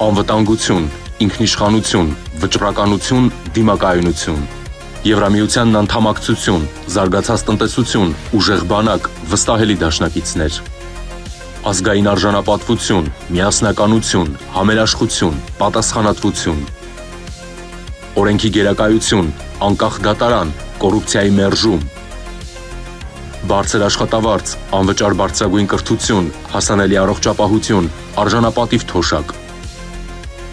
անվտանգություն, ինքնիշխանություն, վճռականություն, դիմակայունություն, Եվրամիությանն անդամակցություն, զարգացած տնտեսություն, ուժեղ բանակ, վստահելի դաշնակիցներ, ազգային արժանապատվություն, միասնականություն, համերաշխություն, պատասխանատվություն, օրենքի գերակայություն, անկախ դատարան, կոռուպցիայի մերժում, բարձր աշխատավարձ, անվճար բարձրագույն կրթություն, հասանելի առողջապահություն, արժանապատիվ թոշակ,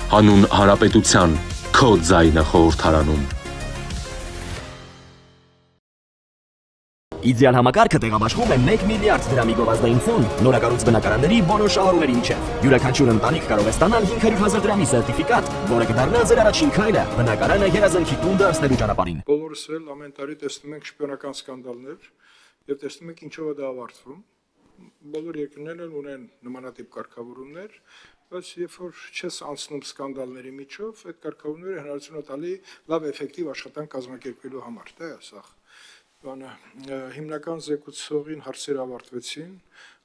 հանուն հանրապետության, քո ձայնը խորհրդարանում։ Իդեալ համակարգը տեղաբաշխում է 1 միլիարդ դրամի գովազդային ֆոնդ նորակառույց բնակարանների բոլոր շահառուների միջև։ Յուրաքանչյուր ընտանիք կարող է ստանալ 500,000 դրամի սերտիֆիկատ, որը կդառնա ձեր առաջին քայլը բնակարանը երազանքի տուն դարձնելու ճանապարհին։ Բոլորս էլ ամեն տարի տեսնում ենք շպիոնական սկանդալներ եւ տեսնում ենք ինչով է դա ավարտվում։ Բոլոր երկրներն ունեն նմանատիպ կարգավորումներ, բայց երբ որ չես անցնում սկանդալների միջով, այդ կարգավորումները հնարավորություն տալի լավ էֆեկտիվ աշխատանք կազմակերպելու համար, դա է սա։ Հիմնական զեկուցողին հարցեր ավարտվեցին,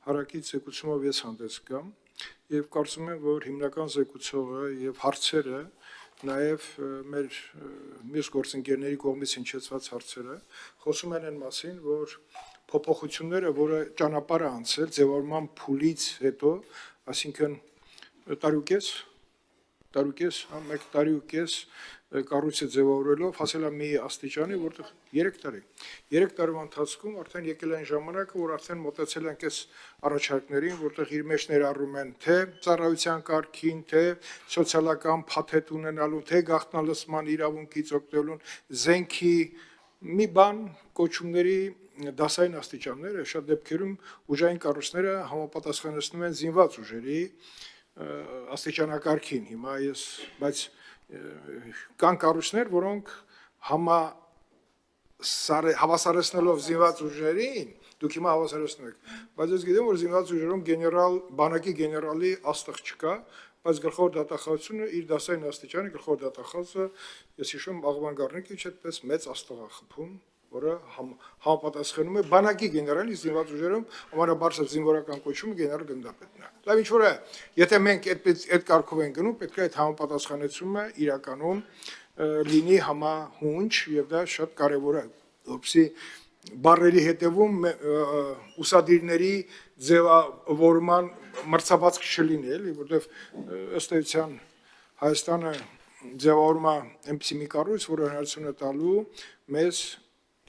հարակից զեկուցումով ես հանդես գամ եւ կարծում եմ, որ հիմնական զեկուցողը եւ հարցերը, նաեւ մեր մյուս գործընկերների կողմից հնչեցված հարցերը խոսում են այն մասին, որ փոփոխությունները, որը ճանապարհը անցել ձևավորման փուլից հետո, այսինքն տարուկես, մեկ տարուկես կառույցը ձևավորելով հասել է մի աստիճանի, որտեղ 3 տարի։ 3 տարվա ընթացքում արդեն եկել է այն ժամանակը, որ արդեն մոտեցել ենք այս առաջարկներին, որտեղ իր մեջ ներառում են թե ծառայության կարգին, թե սոցիալական փաթեթ ունենալու, թե գաղտնալսման իրավունքից օգտվելուն, զենքի մի բան կոչումների դասային աստիճանները շատ դեպքերում ուժային կառույցները համապատասխանեցնում են զինված ուժերի աստիճանակարգին։ Հիմա բայց կան կառույցներ, որոնք հավասարեցնելով զինված ուժերին, դուք հիմա հավասարեցնում եք, բայց ես գիտեմ, որ զինված ուժերում բանակի գեներալի աստղ չկա, բայց գլխավոր դատախազությունը իր դասային աստիճանի գլխավոր դատախազը, ես հիշում եմ Աղվան Գառնիկիչ այդպես մեծ աստղ է խփում, որը համապատասխանում է բանակի գեներալի զինված ուժերում ամենաբարձր զինվորական կոչումը գեներալ գնդապետն է։ Լավ, ինչ որ է, եթե մենք այդ կարգով ենք գնում, պետք է այդ համապատասխանեցումը իրականում լինի համահունչ եւ դա շատ կարեւոր է, որպեսզի բառերի հետևում ուսադիրների ձևավորման մրցավազք չլինի, էլի, որտեղ ըստ էության Հայաստանը ձևավորում է այնպիսի մի կառույց, որը հնարավորություն է տալու մեզ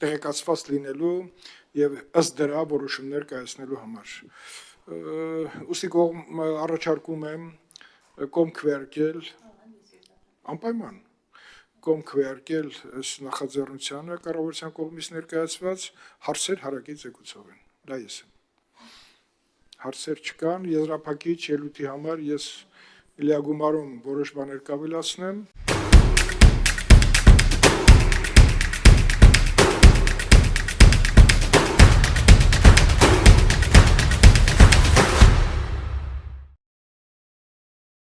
տեղեկացված լինելու եւ ըստ դրա որոշումներ կայացնելու համար։ Ուստի առաջարկում եմ կողմ քվեարկել անպայման կողմ քվեարկել այս նախաձեռնությանը կառավարության կողմից ներկայացված հարցեր հարակից զեկուցողին։ Դա ես եմ։ Հարցեր չկան, եզրափակիչ ելույթի համար ես լիագումարում որոշ բաներ կավելացնեմ։